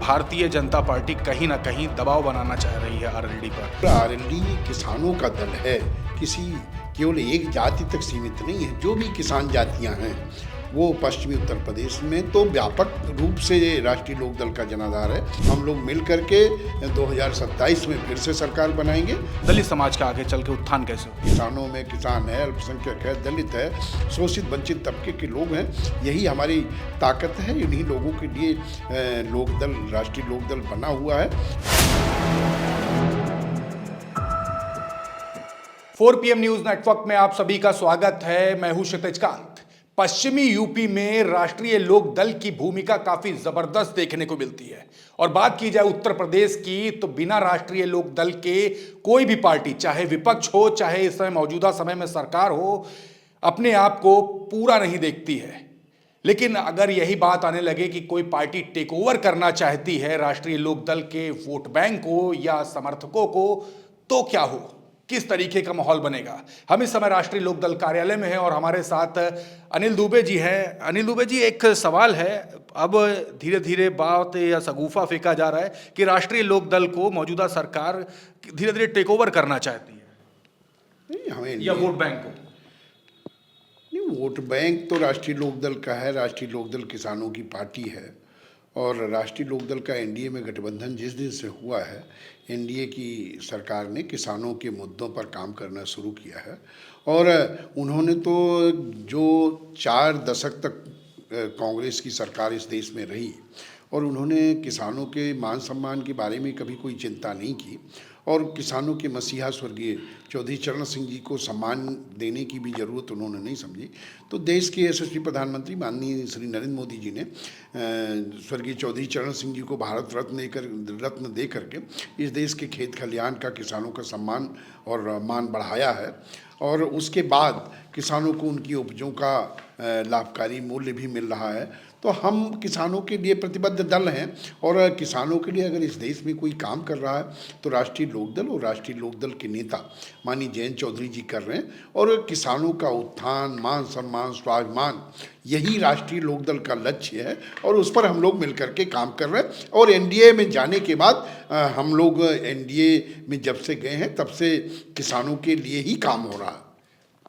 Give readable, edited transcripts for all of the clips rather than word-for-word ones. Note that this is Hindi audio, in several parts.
भारतीय जनता पार्टी कहीं ना कहीं दबाव बनाना चाह रही है आरएलडी पर। आरएलडी किसानों का दल है, किसी केवल एक जाति तक सीमित नहीं है। जो भी किसान जातियां हैं वो पश्चिमी उत्तर प्रदेश में तो व्यापक रूप से राष्ट्रीय लोक दल का जनाधार है। हम लोग मिल करके 2027 में फिर से सरकार बनाएंगे। दलित समाज का आगे चल के उत्थान कैसे हो? किसानों में किसान है, अल्पसंख्यक है, दलित है, शोषित वंचित तबके के लोग हैं। यही हमारी ताकत है। इन्हीं लोगों के लिए लोक दल, राष्ट्रीय लोक दल बना हुआ है। 4 PM न्यूज नेटवर्क में आप सभी का स्वागत है। मैं हूं क्षितिज कांत। पश्चिमी यूपी में राष्ट्रीय लोक दल की भूमिका काफी जबरदस्त देखने को मिलती है और बात की जाए उत्तर प्रदेश की तो बिना राष्ट्रीय लोक दल के कोई भी पार्टी, चाहे विपक्ष हो चाहे इस समय मौजूदा समय में सरकार हो, अपने आप को पूरा नहीं देखती है। लेकिन अगर यही बात आने लगे कि कोई पार्टी टेक ओवर करना चाहती है राष्ट्रीय लोक दल के वोट बैंक को या समर्थकों को, तो क्या हो, किस तरीके का माहौल बनेगा? हम इस समय राष्ट्रीय लोक दल कार्यालय में हैं और हमारे साथ अनिल दुबे जी हैं। अनिल दुबे जी, एक सवाल है, अब धीरे धीरे बात या शगुफा फेंका जा रहा है कि राष्ट्रीय लोक दल को मौजूदा सरकार धीरे धीरे टेक ओवर करना चाहती है या वोट बैंक को। नहीं, वोट बैंक तो राष्ट्रीय लोक दल का है। राष्ट्रीय लोक दल किसानों की पार्टी है और राष्ट्रीय लोक दल का एनडीए में गठबंधन जिस दिन से हुआ है, एनडीए की सरकार ने किसानों के मुद्दों पर काम करना शुरू किया है और उन्होंने तो जो 4 दशक तक कांग्रेस की सरकार इस देश में रही और उन्होंने किसानों के मान सम्मान के बारे में कभी कोई चिंता नहीं की और किसानों के मसीहा स्वर्गीय चौधरी चरण सिंह जी को सम्मान देने की भी ज़रूरत उन्होंने नहीं समझी। तो देश के यशस्वी प्रधानमंत्री माननीय श्री नरेंद्र मोदी जी ने स्वर्गीय चौधरी चरण सिंह जी को भारत रत्न दे करके इस देश के खेत खलिहान का, किसानों का सम्मान और मान बढ़ाया है और उसके बाद किसानों को उनकी उपजों का लाभकारी मूल्य भी मिल रहा है। तो हम किसानों के लिए प्रतिबद्ध दल हैं और किसानों के लिए अगर इस देश में कोई काम कर रहा है तो राष्ट्रीय लोक दल और राष्ट्रीय लोक दल के नेता माननीय जयंत चौधरी जी कर रहे हैं और किसानों का उत्थान, मान सम्मान, स्वाभिमान, यही राष्ट्रीय लोक दल का लक्ष्य है और उस पर हम लोग मिलकर के काम कर रहे हैं। और एनडीए में जाने के बाद हम लोग एनडीए में जब से गए हैं तब से किसानों के लिए ही काम हो रहा है।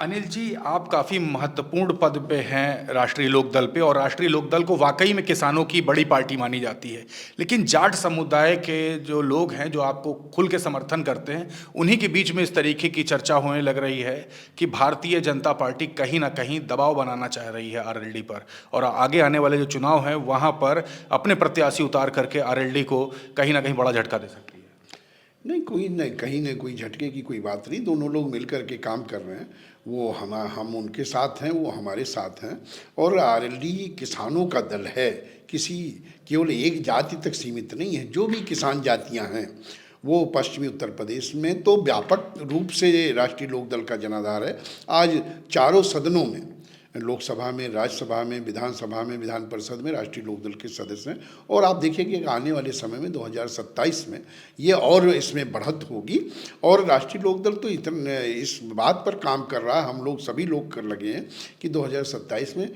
अनिल जी, आप काफ़ी महत्वपूर्ण पद पे हैं राष्ट्रीय लोक दल पे और राष्ट्रीय लोक दल को वाकई में किसानों की बड़ी पार्टी मानी जाती है। लेकिन जाट समुदाय के जो लोग हैं, जो आपको खुल के समर्थन करते हैं, उन्हीं के बीच में इस तरीके की चर्चा होने लग रही है कि भारतीय जनता पार्टी कहीं ना कहीं दबाव बनाना चाह रही है आरएलडी पर और आगे आने वाले जो चुनाव हैं वहाँ पर अपने प्रत्याशी उतार करके आरएलडी को कहीं ना कहीं बड़ा झटका दे सकती है। नहीं, कहीं न कोई झटके की कोई बात नहीं। दोनों लोग मिल कर के काम कर रहे हैं। वो हम उनके साथ हैं, वो हमारे साथ हैं और आरएलडी किसानों का दल है, किसी केवल एक जाति तक सीमित नहीं है। जो भी किसान जातियां हैं वो पश्चिमी उत्तर प्रदेश में तो व्यापक रूप से राष्ट्रीय लोक दल का जनाधार है। आज चारों सदनों में, लोकसभा में, राज्यसभा में, विधानसभा में, विधान परिषद में राष्ट्रीय लोक दल के सदस्य हैं और आप देखिए कि आने वाले समय में 2027 में ये और इसमें बढ़त होगी और राष्ट्रीय लोक दल तो इतना इस बात पर काम कर रहा है, हम लोग सभी लोग कर लगे हैं कि 2027 में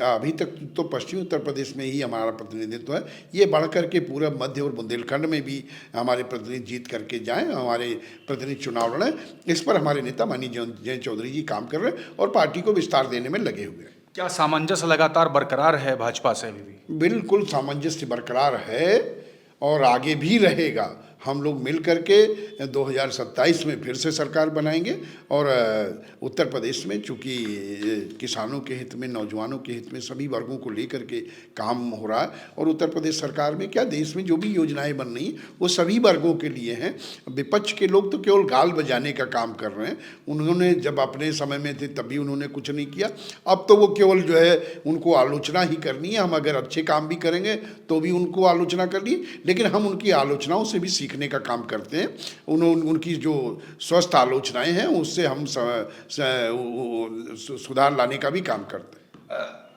अभी तक तो पश्चिमी उत्तर प्रदेश में ही हमारा प्रतिनिधित्व है, ये बढ़ करके पूरा मध्य और बुंदेलखंड में भी हमारे प्रतिनिधि जीत करके जाएँ, हमारे प्रतिनिधि चुनाव लड़ें। इस पर हमारे नेता माननीय जयंत चौधरी जी काम कर रहे हैं और पार्टी को विस्तार देने में लगे हुए हैं। क्या सामंजस्य लगातार बरकरार है भाजपा से भी? बिल्कुल सामंजस्य बरकरार है और आगे भी रहेगा। हम लोग मिल करके 2027 में फिर से सरकार बनाएंगे और उत्तर प्रदेश में चूँकि किसानों के हित में, नौजवानों के हित में, सभी वर्गों को लेकर के काम हो रहा है और उत्तर प्रदेश सरकार में क्या, देश में जो भी योजनाएं बन रही वो सभी वर्गों के लिए हैं। विपक्ष के लोग तो केवल गाल बजाने का काम कर रहे हैं। उन्होंने जब अपने समय में थे तभी उन्होंने कुछ नहीं किया, अब तो वो केवल जो है उनको आलोचना ही करनी है। हम अगर अच्छे काम भी करेंगे तो भी उनको आलोचना करनी, लेकिन हम उनकी आलोचनाओं से भी सीखने का काम करते हैं। उनकी जो स्वस्थ आलोचनाएं हैं उससे हम सुधार लाने का भी काम करते हैं।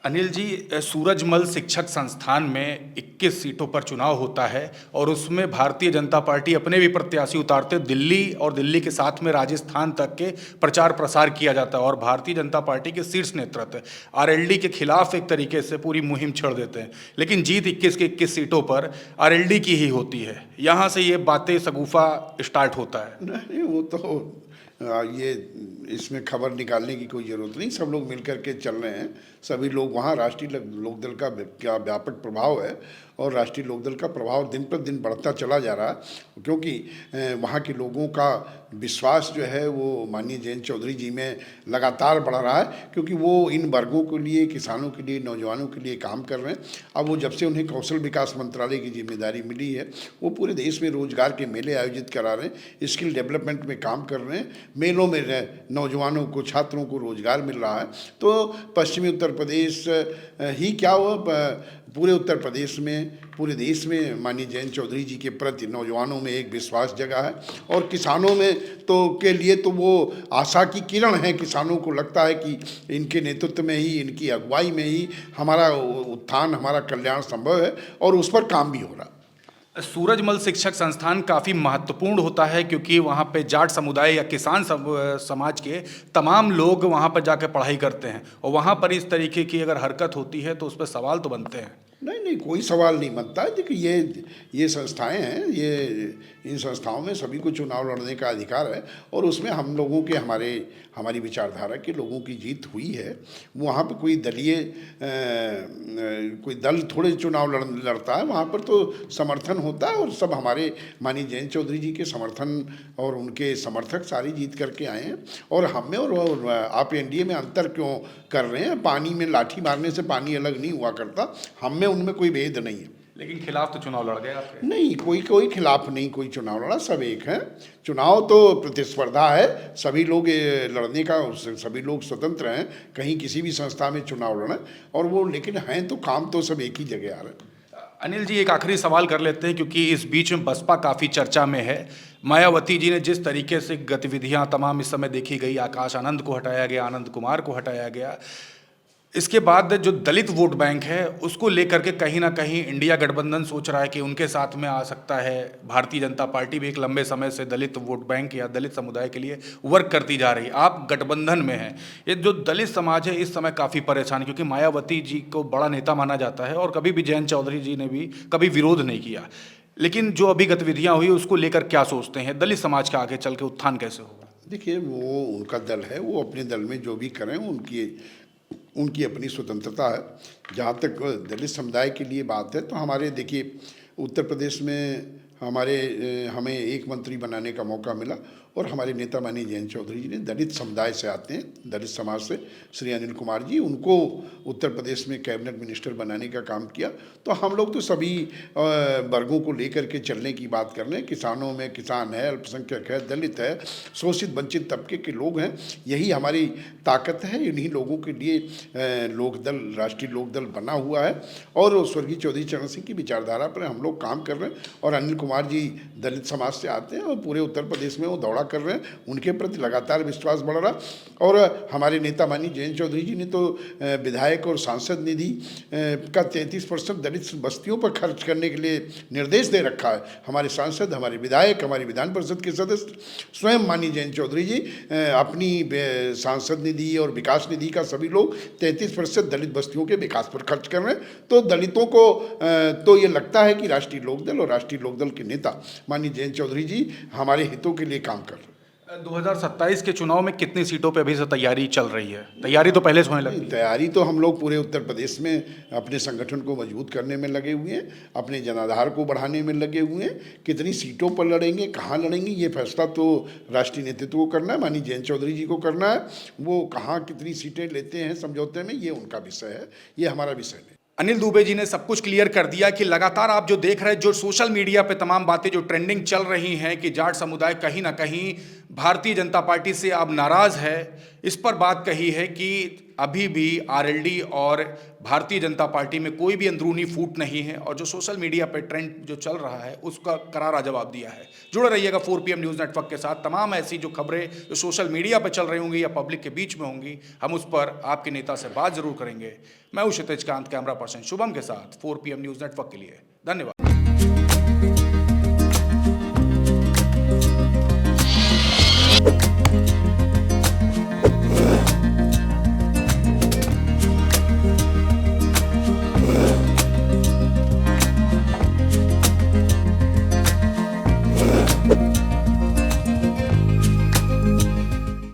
अनिल जी, सूरजमल शिक्षक संस्थान में 21 सीटों पर चुनाव होता है और उसमें भारतीय जनता पार्टी अपने भी प्रत्याशी उतारते हैं। दिल्ली और दिल्ली के साथ में राजस्थान तक के प्रचार प्रसार किया जाता है और भारतीय जनता पार्टी के शीर्ष नेतृत्व आरएलडी के खिलाफ एक तरीके से पूरी मुहिम छेड़ देते हैं, लेकिन जीत 21 के 21 सीटों पर आरएलडी की ही होती है। यहाँ से ये बातें शगुफा स्टार्ट होता है। नहीं, वो तो ये इसमें खबर निकालने की कोई ज़रूरत नहीं, सब लोग मिल कर के चल रहे हैं। सभी लोग वहाँ राष्ट्रीय लोकदल का क्या व्यापक प्रभाव है और राष्ट्रीय लोकदल का प्रभाव दिन पर दिन बढ़ता चला जा रहा है, क्योंकि वहाँ के लोगों का विश्वास जो है वो माननीय जयंत चौधरी जी में लगातार बढ़ रहा है, क्योंकि वो इन वर्गों के लिए, किसानों के लिए, नौजवानों के लिए काम कर रहे हैं। अब वो जब से उन्हें कौशल विकास मंत्रालय की जिम्मेदारी मिली है, वो पूरे देश में रोजगार के मेले आयोजित करा रहे हैं, स्किल डेवलपमेंट में काम कर रहे हैं, मेलों में नौजवानों को, छात्रों को रोजगार मिल रहा है। तो पश्चिमी उत्तर प्रदेश ही क्या हुआ, पूरे उत्तर प्रदेश में, पूरे देश में माननीय जयंत चौधरी जी के प्रति नौजवानों में एक विश्वास जगा है और किसानों में तो के लिए तो वो आशा की किरण है। किसानों को लगता है कि इनके नेतृत्व में ही, इनकी अगुवाई में ही हमारा उत्थान, हमारा कल्याण संभव है और उस पर काम भी हो रहा है। सूरजमल शिक्षक संस्थान काफ़ी महत्वपूर्ण होता है क्योंकि वहाँ पे जाट समुदाय या किसान समाज के तमाम लोग वहाँ पर जाकर पढ़ाई करते हैं और वहाँ पर इस तरीके की अगर हरकत होती है तो उस पर सवाल तो बनते हैं। नहीं, कोई सवाल नहीं बनता है। देखिए, ये संस्थाएं हैं, ये इन संस्थाओं में सभी को चुनाव लड़ने का अधिकार है और उसमें हम लोगों के, हमारी विचारधारा के लोगों की जीत हुई है। वहाँ पर कोई कोई दल थोड़े चुनाव लड़ता है, वहाँ पर तो समर्थन होता है और सब हमारे माननीय जयंत चौधरी जी के समर्थन और उनके समर्थक सारी जीत करके आए हैं। और हम में और आप एनडीए में अंतर क्यों कर रहे हैं? पानी में लाठी मारने से पानी अलग नहीं हुआ करता, हम में उनमें कोई भेद नहीं है। लेकिन खिलाफ तो चुनाव लड़ गए आपके? नहीं, कोई खिलाफ नहीं, कोई चुनाव लड़ा, सब एक हैं। चुनाव तो प्रतिस्पर्धा है, सभी लोग लड़ने का, सभी लोग स्वतंत्र हैं कहीं किसी भी संस्था में चुनाव लड़ें और वो, लेकिन हैं तो काम तो सब एक ही जगह आ रहे हैं। अनिल जी, एक आखिरी सवाल कर लेते हैं क्योंकि इस बीच में बसपा काफ़ी चर्चा में है। मायावती जी ने जिस तरीके से गतिविधियां तमाम इस समय देखी गई, आकाश आनंद को हटाया गया, आनंद कुमार को हटाया गया, इसके बाद जो दलित वोट बैंक है उसको लेकर के कहीं ना कहीं इंडिया गठबंधन सोच रहा है कि उनके साथ में आ सकता है। भारतीय जनता पार्टी भी एक लंबे समय से दलित वोट बैंक या दलित समुदाय के लिए वर्क करती जा रही है। आप गठबंधन में हैं, ये जो दलित समाज है इस समय काफ़ी परेशान है क्योंकि मायावती जी को बड़ा नेता माना जाता है और कभी भी जयंत चौधरी जी ने भी कभी विरोध नहीं किया, लेकिन जो अभी गतिविधियाँ हुई उसको लेकर क्या सोचते हैं? दलित समाज का आगे चल के उत्थान कैसे होगा? देखिए, वो उनका दल है, वो अपने दल में जो भी करें उनकी अपनी स्वतंत्रता है। जहाँ तक दलित समुदाय के लिए बात है तो हमारे, देखिए, उत्तर प्रदेश में हमें एक मंत्री बनाने का मौका मिला और हमारे नेता माननीय जयंत चौधरी जी ने दलित समुदाय से आते हैं, दलित समाज से श्री अनिल कुमार जी, उनको उत्तर प्रदेश में कैबिनेट मिनिस्टर बनाने का काम किया। तो हम लोग तो सभी वर्गों को लेकर के चलने की बात कर रहे हैं। किसानों में किसान है, अल्पसंख्यक है, दलित है, शोषित वंचित तबके के लोग हैं, यही हमारी ताकत है। इन्हीं लोगों के लिए राष्ट्रीय लोकदल बना हुआ है और स्वर्गीय चौधरी चरण सिंह की विचारधारा पर हम लोग काम कर रहे हैं। और अनिल कुमार जी दलित समाज से आते हैं और पूरे उत्तर प्रदेश में वो दौड़ा कर रहे हैं, उनके प्रति लगातार विश्वास बढ़ रहा। और हमारे नेता माननीय जयंत चौधरी जी ने तो विधायक और सांसद निधि का 33% दलित बस्तियों पर खर्च करने के लिए निर्देश दे रखा है। हमारे सांसद, हमारे विधायक, हमारे विधान परिषद के सदस्य, स्वयं माननीय जयंत चौधरी जी अपनी सांसद निधि और विकास निधि का सभी लोग 33% दलित बस्तियों के विकास पर खर्च कर रहे हैं। तो दलितों को तो ये लगता है कि राष्ट्रीय लोकदल और राष्ट्रीय लोकदल के नेता माननीय जयंत चौधरी जी हमारे हितों के लिए काम कर रहे हैं। 2027 के चुनाव में कितनी सीटों पे अभी से तैयारी चल रही है? तैयारी तो पहले से होने लगी। तैयारी तो हम लोग पूरे उत्तर प्रदेश में अपने संगठन को मजबूत करने में लगे हुए हैं, अपने जनाधार को बढ़ाने में लगे हुए हैं। कितनी सीटों पर लड़ेंगे, कहाँ लड़ेंगे, ये फैसला तो राष्ट्रीय नेतृत्व को करना है, माननीय जयंत चौधरी जी को करना है। वो कहाँ कितनी सीटें लेते हैं समझौते में, ये उनका विषय है, ये हमारा विषय नहीं। अनिल दुबे जी ने सब कुछ क्लियर कर दिया कि लगातार आप जो देख रहे हैं, जो सोशल मीडिया पे तमाम बातें जो ट्रेंडिंग चल रही हैं कि जाट समुदाय कहीं ना कहीं भारतीय जनता पार्टी से अब नाराज है। इस पर बात कही है कि अभी भी आरएलडी और भारतीय जनता पार्टी में कोई भी अंदरूनी फूट नहीं है और जो सोशल मीडिया पे ट्रेंड जो चल रहा है उसका करारा जवाब दिया है। जुड़े रहिएगा 4PM न्यूज़ नेटवर्क के साथ। तमाम ऐसी जो खबरें जो सोशल मीडिया पे चल रही होंगी या पब्लिक के बीच में होंगी, हम उस पर आपके नेता से बात जरूर करेंगे। मैं हूं क्षितिज कांत, कैमरा पर्सन शुभम के साथ 4PM न्यूज़ नेटवर्क के लिए। धन्यवाद।